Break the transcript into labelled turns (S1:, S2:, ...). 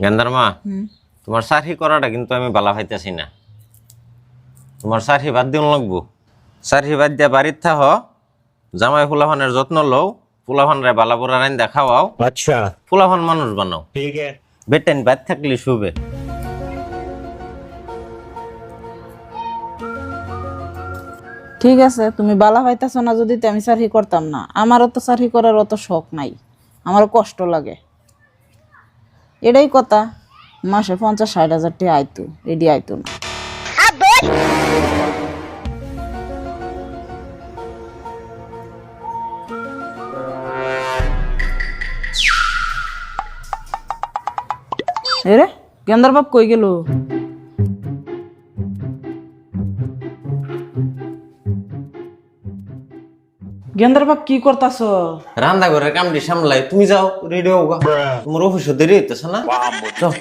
S1: গেন্দার মা তোমার চাকরি করাটা কিন্তু আমি বালা পাইতেছি না। তোমার চাকরি বাদ দিন লাগবো। চাকরি বাদ দিয়া বাড়ির থাহ, জামাই ফুলাফানের যত্ন লও, ফুলাফানরে বালা বুড়া রাইন দেখাও,
S2: अच्छा
S1: ফুলাফান মানুষ বানাও।
S2: ठीक है।
S1: বেটেন বাদ থাকলে শুবে।
S3: ঠিক আছে, তুমি বালা পাইতেছ না যদি তো আমি চাকরি করতাম না। আমারও তো চাকরি করার অত শখ নাই, আমারও কষ্ট লাগে। এটাই কথা, মাসে 50-60 হাজার টাকা আইতো, এডি আইতো না। এরে গেন্দার বাপ কই গেল? গেন্দার বাপ কি করতাছ?
S1: রান্না ঘরের কামটি সামলাই, তুমি যাও রেডি হও গা। তোমার অফিসে দেরি হইতেছে না? চল।